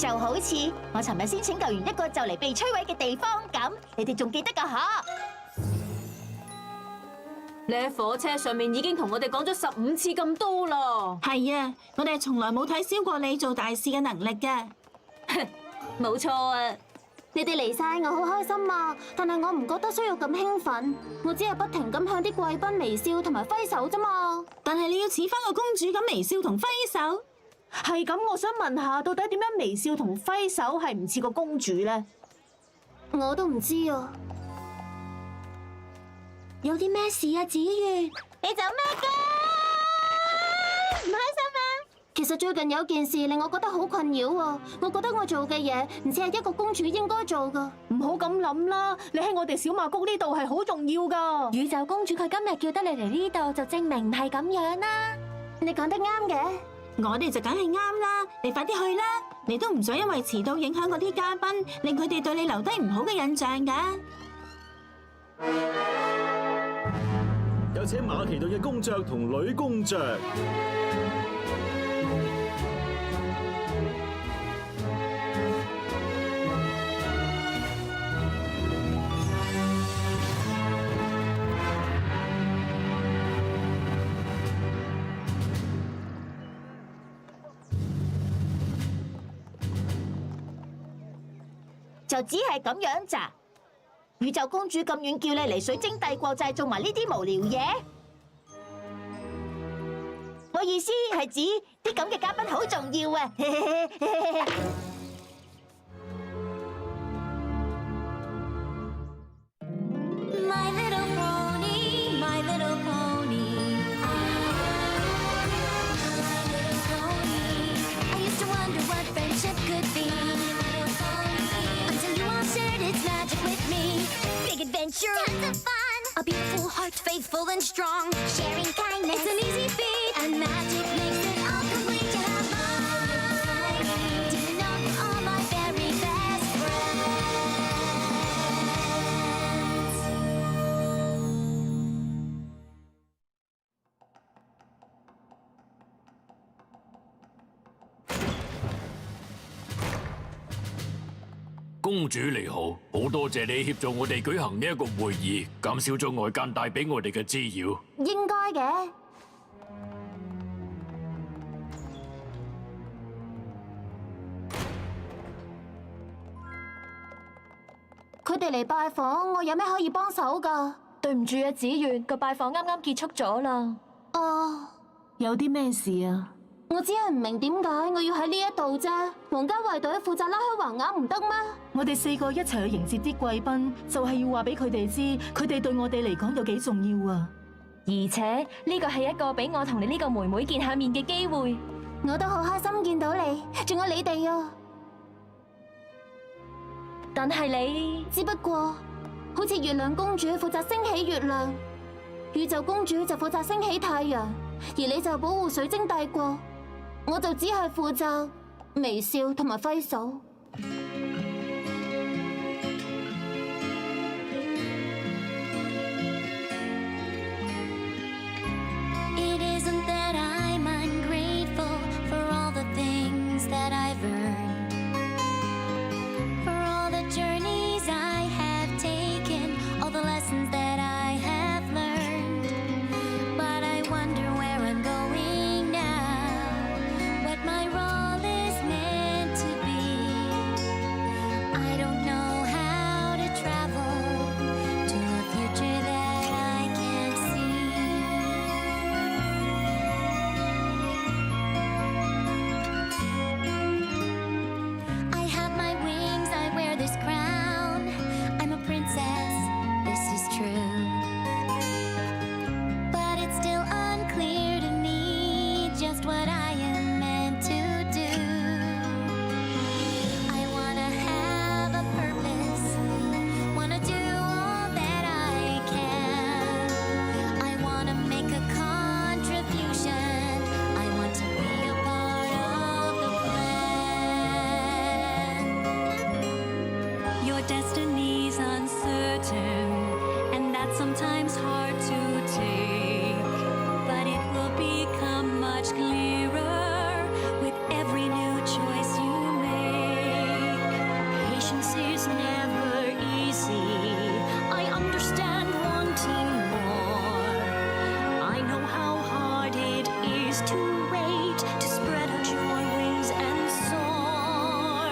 就好似我尋日先拯救完一個就嚟被摧毀嘅地方咁，你哋仲記得㗎吓？你喺火車上面已經同我哋講咗15次咁多啦。係啊，我哋係從來冇睇小過你做大事嘅能力㗎。冇錯啊！你哋嚟晒，我好開心啊！但係我唔覺得需要咁興奮，我只係不停咁向啲貴賓微笑同埋揮手啫嘛。但係你要似翻個公主咁微笑同揮手。係咁，我想問下，到底點樣微笑同揮手係唔似個公主呢？我都唔知啊。有啲咩事啊，子月？你做咩㗎？唔開心啊？其實最近有件事令我覺得好困擾啊！我覺得我做嘅嘢唔似係一個公主應該做噶。唔好咁諗啦，你喺我哋小馬谷呢度係好重要噶。宇宙公主佢今日叫得你嚟呢度，就證明唔係咁樣啦。你講得啱嘅。我哋就梗係啱啦，你快啲去啦！你都唔想因為遲到影響嗰啲嘉賓，令佢哋對你留低唔好嘅印象噶。有請馬其頓嘅公爵同女公爵。就只係咁樣咋？宇宙公主咁遠叫你嚟水晶帝國就係做埋呢啲無聊嘢？我意思係指啲咁嘅嘉賓好重要啊！My little pony, my little pony. My little pony. I used to wonder what friendship could be. Until you all shared its magic with me. Big adventure, tons of fun. A beautiful heart, faithful and strong. Sharing kindness, it's an easy feat. And magic makes it all complete. You have mine. Do you know you are my very best friends? 公主你好，好多謝你協助我哋舉行呢一個會議，減少咗外間帶俾我哋嘅滋擾。應該嘅。佢哋嚟拜訪，我有咩可以幫手噶？對唔住啊，子月，個拜訪啱啱結束咗啦。有啲咩事啊？我只係唔明點解我要喺呢一度啫。皇家衛隊負責拉開橫額唔得咩？我哋4個一齊去迎接啲貴賓，就係要話俾佢哋知，佢哋對我哋嚟講有幾重要啊！而且呢個係一個俾我同你呢個妹妹見下面嘅機會。我都好開心見到你，仲有你哋啊！但係你只不過好似月亮公主負責升起月亮，宇宙公主就負責升起太陽，而你就保護水晶帝國，我就只係負責微笑同埋揮手。It isn't that I'm ungrateful for all the things that I've earned, for all the journeys I have taken, all the lessons that I have learned. But I wonder where I'm going now, what my role is meant to be. just to wait, to spread your wings and soar.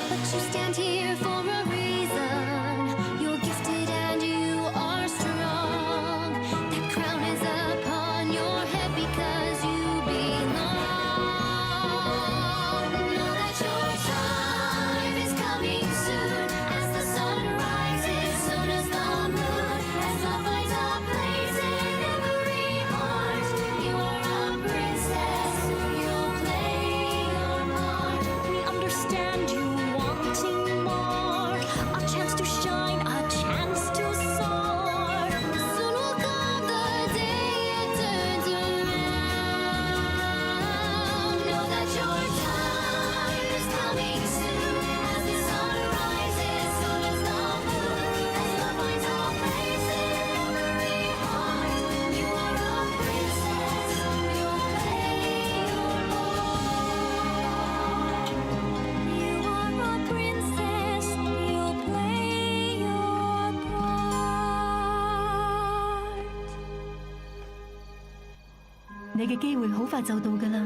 But you stand here for a reason. You're gifted and you are strong. That crown is upon your head because you belong. Know that your time is coming soon. As the sun rises, so does the moon. As love finds a place in every heart, you are a princess. You'll play your part. We understand you wanting more. A chance to shine, a chance to soar. Soon will come the day it turns around. Know that your time is coming soon. As the sun rises, so does the moon. As love finds a place in every heart, you are a princess. You'll play your part. You are a princess. You'll play your part. 你嘅機會好快就到㗎啦。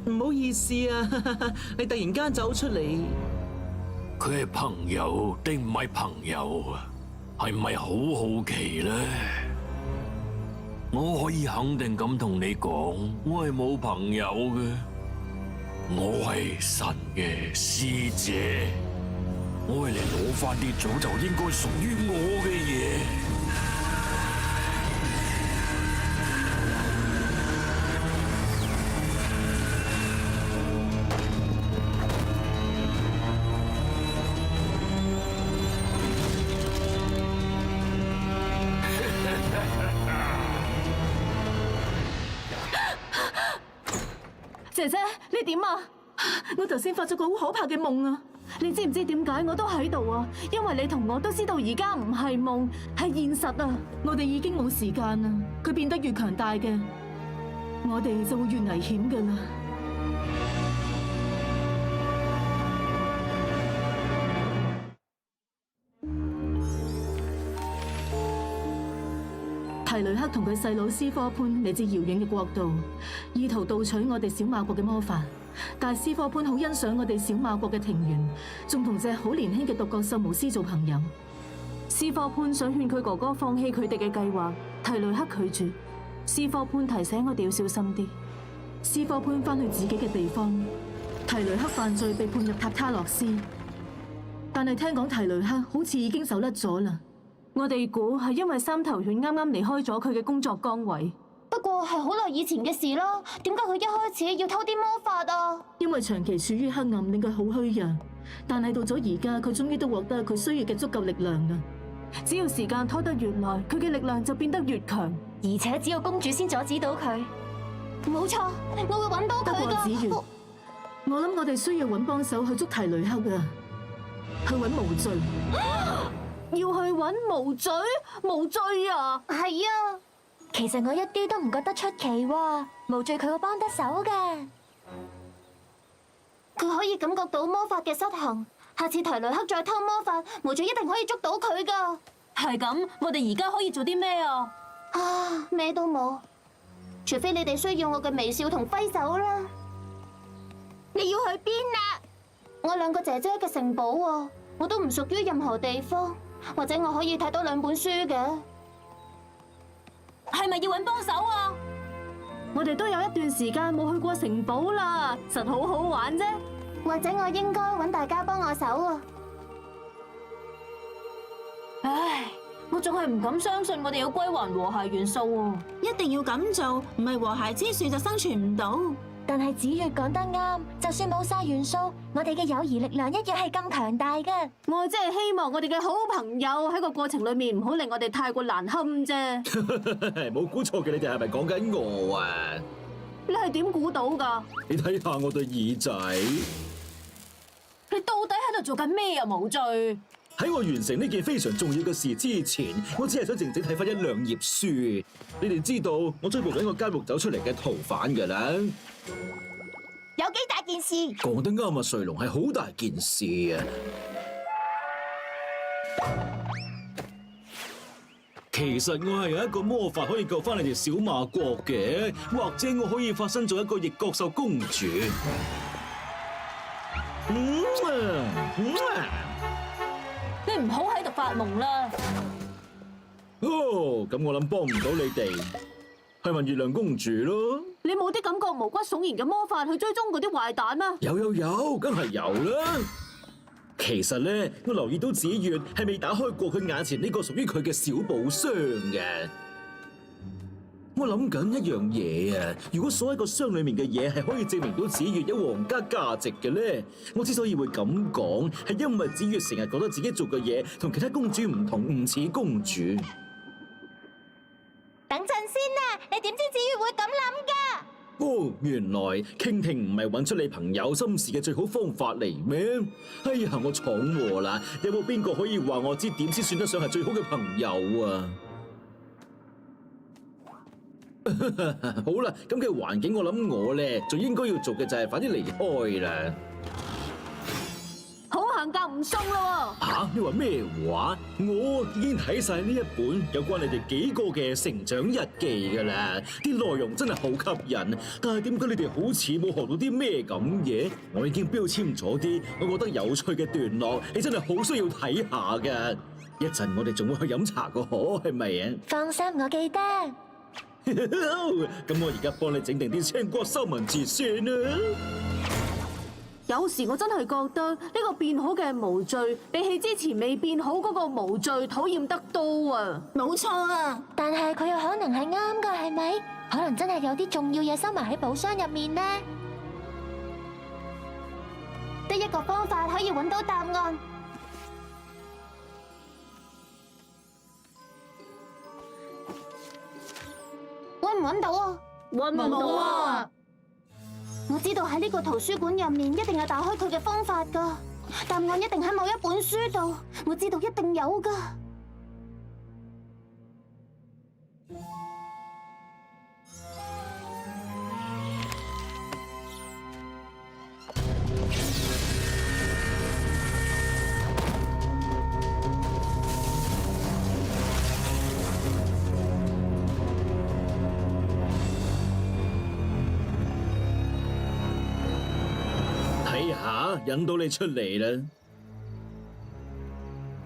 唔好意思啊，你突然間走出嚟，佢係朋友定唔係朋友啊？係咪好好奇呢？我可以肯定咁同你講，我係冇朋友嘅，我係神嘅使者，我係嚟攞翻啲早就應該屬於我嘅嘢。姐姐，你點啊？我頭先發咗個好可怕嘅夢啊！你知唔知點解我都喺度啊？因為你同我都知道而家唔係夢，係現實啊！我哋已經冇時間啦，佢變得越強大嘅，我哋就會越危險㗎啦。提雷克同佢細佬斯科潘嚟自遙遠嘅國度，意圖盜取我哋小馬國嘅魔法。但係斯科潘好欣賞我哋小馬國嘅庭園，仲同隻好年輕嘅獨角獸巫師做朋友。斯科潘想勸佢哥哥放棄佢哋嘅計劃，提雷克拒絕。斯科潘提醒我哋要小心啲。斯科潘翻去自己嘅地方，提雷克犯罪被判入塔卡洛斯，但係聽講提雷克好似已經走甩咗啦。我哋估係因為三頭犬啱啱離開咗佢嘅工作崗位。不過係好耐以前嘅事啦，點解佢一開始要偷啲魔法啊？因為長期處於黑暗令佢好虛弱，但係到咗而家，佢終於都獲得佢需要嘅足夠力量啦。只要時間拖得越耐，佢嘅力量就變得越強。而且只有公主先阻止到佢。冇錯，我會揾到不佢㗎。過子月，我諗我哋需要揾幫手去捉提雷克啊，去揾無罪。要去揾無罪？無罪啊！係啊，其實我一啲都唔覺得出奇喎，無罪佢會幫得手嘅。佢可以感覺到魔法嘅失衡，下次提雷克再偷魔法，無罪一定可以捉到佢㗎。係咁，我哋而家可以做啲咩啊？啊，咩都冇，除非你哋需要我嘅微笑同揮手啦。你要去邊啊？我兩個姐姐嘅城堡喎，我都唔屬於任何地方。或者我可以睇多2本書嘅，係咪要揾幫手啊？我哋都有一段時間冇去過城堡啦，實好好玩啫。或者我應該揾大家幫我手啊？唉，我仲係唔敢相信我哋要歸還和諧元素喎。一定要咁做，唔係和諧之樹就生存唔到。但係子月講得啱，就算冇晒元素，我哋嘅友誼力量一樣係咁強大嘅。我只係希望我哋嘅好朋友喺個過程裏面唔好令我哋太過難堪啫。冇估錯嘅，你哋係咪講緊我啊？你係點估到㗎？你睇下我對耳仔，你到底喺度做緊咩啊？無罪！喺我完成呢件非常重要嘅事之前，我只係想靜靜睇翻1-2頁書。你哋知道我追捕緊個監獄走出嚟嘅逃犯㗎啦。有幾大件事？講得啱啊，瑞龍係好大件事啊！其實我係有一個魔法可以救翻你哋小馬國嘅，或者我可以化身做一個翼角獸公主。你唔好喺度發夢啦！哦，咁我諗幫唔到你哋，去問月亮公主咯。你冇啲感覺毛骨悚然嘅魔法去追蹤嗰啲壞蛋咩？有，梗係有啦。其實咧，我留意到紫月係未打開過佢眼前呢個屬於佢嘅小寶箱嘅。我諗緊一樣嘢啊！如果鎖喺個箱裏面嘅嘢係可以證明到紫月有皇家價值嘅咧，我之所以會咁講，係因為紫月成日覺得自己做嘅嘢同其他公主唔同，唔似公主。等陣先啊！你點知子月會咁諗㗎？哦，原來傾聽唔係揾出你朋友心事嘅最好方法嚟咩？哎呀，我闖禍啦！有冇邊個可以話我知點先算得上係最好嘅朋友啊？好啦，咁嘅環境我諗我咧，最應該要做嘅就係快啲離開啦。好行夾唔鬆咯！吓，你話咩話？我已經睇晒呢一本有關你哋幾個嘅成長日記噶啦，啲內容真係好吸引。但係點解你哋好似冇學到啲咩咁嘢？我已經標籤咗啲我覺得有趣嘅段落，你真係好需要睇下噶。一陣我哋仲會去飲茶個可係咪啊？放心，我記得。咁我而家幫你整定啲青瓜三文治先啦。有時我真係覺得呢個變好嘅無罪，比起之前未變好嗰個無罪討厭得多啊！冇錯啊！但係佢有可能係啱㗎，係咪？可能真係有啲重要嘢收埋喺寶箱入面呢。得一個方法可以揾到答案。揾唔揾到啊？搵唔到啊！我知道喺呢個圖書館入面一定有打開佢嘅方法㗎，答案一定喺某一本書度，我知道一定有㗎。睇下，引到你出嚟啦。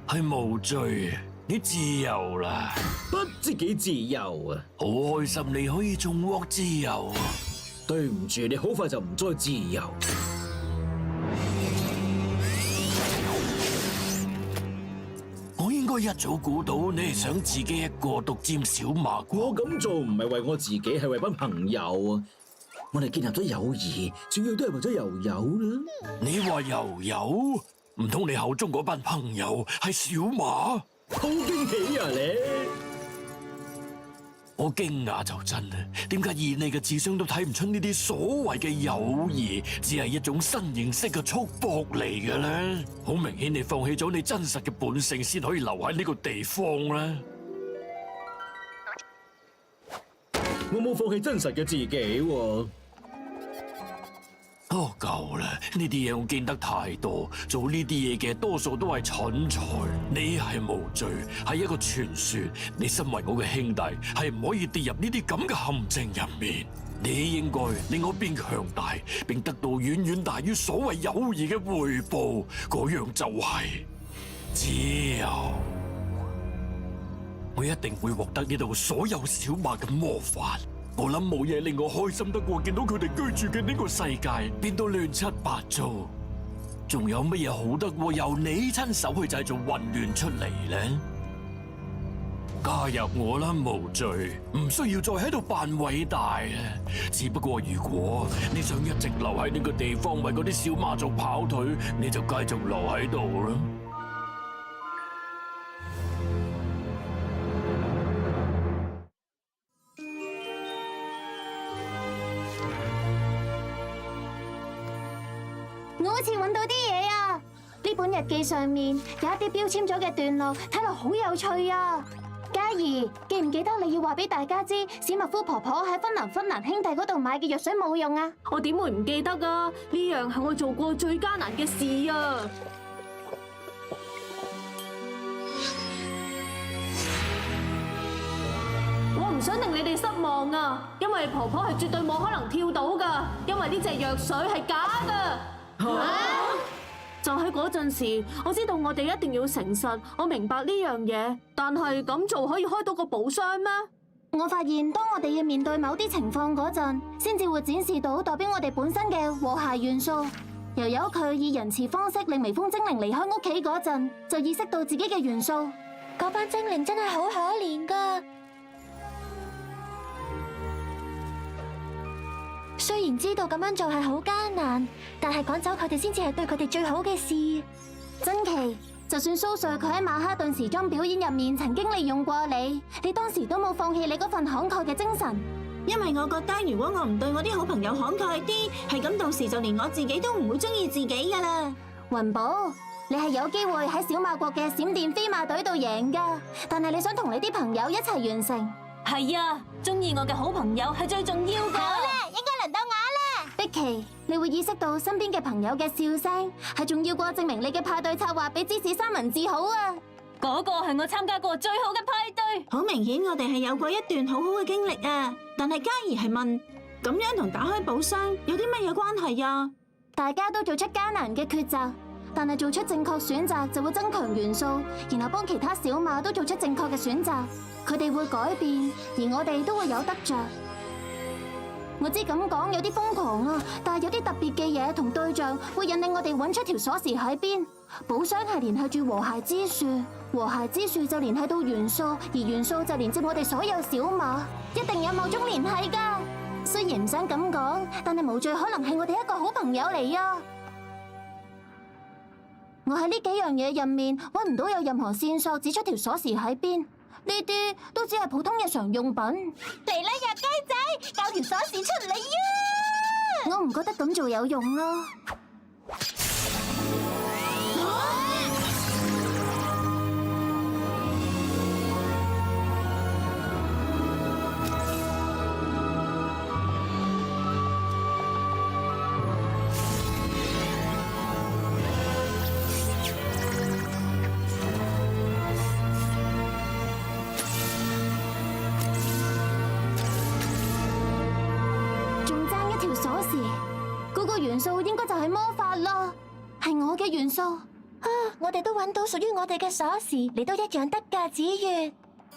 係無罪，你自由啦，不知幾自由啊！好開心你可以重獲自由啊！對唔住，你好快就唔再自由。我應該一早估到你係想自己一個獨佔小馬國。我咁做唔係為我自己，係為班朋友啊！我哋建立咗友誼，主要都係為咗友友啦。你話友友？唔通你口中嗰班朋友係小馬？好驚喜啊你！我驚訝就真啦，點解以你嘅智商都睇唔出呢啲所謂嘅友誼，只係一種新形式嘅束縛嚟嘅咧？好明顯，你放棄咗你真實嘅本性，先可以留喺呢個地方啦。我冇放棄真實嘅自己喎。哦，夠啦！呢啲嘢我見得太多，做呢啲嘢嘅多數都係蠢材。你係無罪，係一個傳說。你身為我嘅兄弟，係唔可以跌入呢啲咁嘅陷阱入面。你應該令我變強大，並得到遠遠大於所謂友誼嘅回報。嗰樣就係自由。我一定會獲得呢度所有小馬嘅魔法。我諗冇嘢令我開心得過見到佢哋居住嘅呢個世界變到亂七八糟。仲有乜嘢好得過由你親手去製造混亂出嚟呢？加入我啦，無罪，唔需要再喺度扮偉大啊！只不過如果你想一直留喺呢個地方為嗰啲小馬族跑腿，你就繼續留喺度啦。我好似揾到啲嘢啊！本日記上面有一啲標籤咗嘅段落，睇落好有趣啊！嘉怡，記唔記得你要話俾大家知，史密夫婆婆喺芬蘭兄弟嗰度買嘅藥水冇用啊？我點會唔記得啊？呢樣係我做過最艱難嘅事啊！我唔想令你哋失望啊，因為婆婆係絕對冇可能跳到噶，因為呢隻藥水係假噶。就喺嗰陣時，我知道我哋一定要誠實，我明白呢樣嘢，但係咁做可以開到個寶箱咩？我發現當我哋要面對某啲情況嗰陣，先至會展示到代表我哋本身嘅和諧元素。由由佢以仁慈方式令微風精靈離開屋企嗰陣，就意識到自己嘅元素。嗰班精靈真係好可憐噶。雖然知道咁樣做係好艱難，但係趕走佢哋先至係對佢哋最好嘅事。珍奇，就算蘇瑞佢喺馬哈頓時裝表演入面曾經利用過你，你當時都冇放棄你嗰份慷慨嘅精神。因為我覺得如果我唔對我啲好朋友慷慨啲，係咁到時就連我自己都唔會中意自己噶啦。雲寶，你係有機會喺小馬國嘅閃電飛馬隊度贏噶，但係你想同你啲朋友一齊完成。係啊，中意我嘅好朋友係最重要噶。應該輪到我啦。碧琪，你會意識到身邊嘅朋友嘅笑聲係重要過證明你嘅派對策劃比芝士三文治好啊！嗰個係我參加過最好嘅派對。好明顯我哋係有過一段好好嘅經歷啊！但係嘉怡係問，咁樣同打開寶箱有啲乜嘢關係啊？大家都做出艱難嘅抉擇，但係做出正確選擇就會增強元素，然後幫其他小馬都做出正確嘅選擇，佢哋會改變，而我哋都會有得着。我知咁講有啲瘋狂啊，但係有啲特別嘅嘢同對象會引領我哋揾出條鎖匙喺邊。寶箱係連繫住和諧之樹，和諧之樹就連繫到元素，而元素就連接我哋所有小馬，一定有某種聯繫噶。雖然唔想咁講，但係無罪可能係我哋一個好朋友嚟啊！我喺呢幾樣嘢入面揾唔到有任何線索指出條鎖匙喺邊，呢啲都只係普通日常用品。嚟啦，弱雞仔，交條鎖匙出嚟啊！我唔覺得咁做有用咯。鎖匙嗰個元素應該就係魔法啦，係我嘅元素啊！我哋都揾到屬於我哋嘅鎖匙，你都一樣得噶，子月。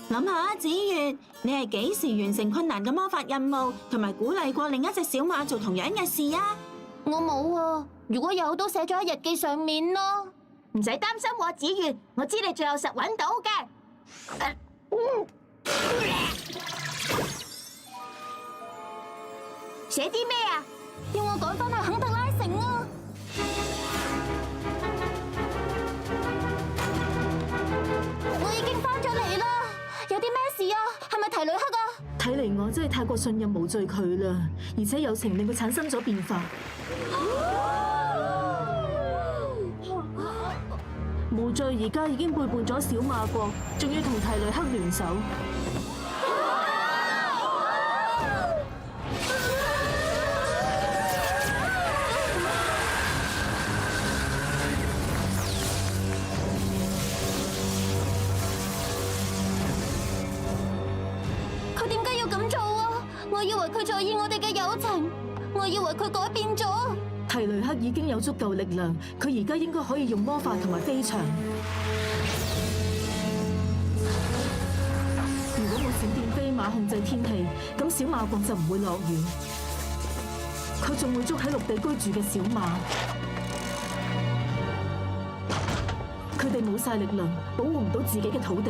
諗下，子月，你係幾時完成困難嘅魔法任務，同埋鼓勵過另一隻小馬做同樣嘅事啊？我冇啊，如果有都寫咗喺日記上面咯。唔使擔心我，子月，我知你最後實揾到嘅。寫啲咩啊？要我趕翻去肯特拉城啊！我已經翻咗嚟啦，有啲咩事啊？係咪提雷克啊？睇嚟我真係太過信任無罪佢啦，而且友情令佢產生咗變化。無罪而家已經背叛咗小馬國，仲要同提雷克聯手。佢點解要咁做啊？我以為佢在意我哋嘅友情，我以為佢改變咗。提雷克已經有足夠力量，佢而家應該可以用魔法同埋飛翔。如果我閃電飛馬控制天氣，咁小馬國就唔會落雨。佢仲會捉喺陸地居住嘅小馬，佢哋冇晒力量，保護唔到自己嘅土地。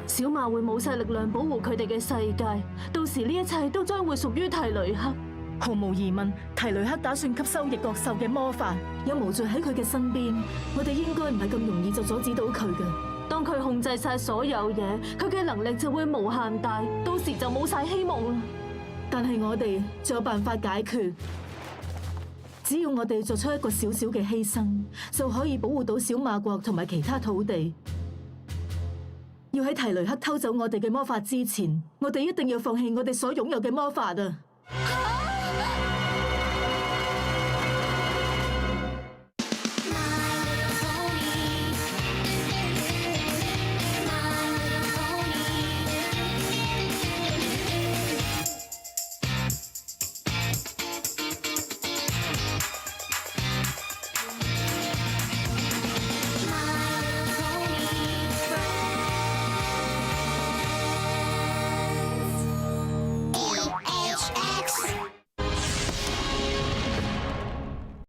小馬會冇晒力量保護佢哋嘅世界，到時呢一切都將會屬於提雷克。毫無疑問，提雷克打算吸收翼角獸嘅魔法，有無罪喺佢嘅身邊，我哋應該唔係咁容易就阻止到佢嘅。當佢控制晒所有嘢，佢嘅能力就會無限大，到時就冇晒希望啦。但係我哋仲有辦法解決。只要我哋作出一個小小嘅犧牲，就可以保護到小馬國同埋其他土地。要喺提雷克偷走我哋嘅魔法之前，我哋一定要放棄我哋所擁有嘅魔法啊！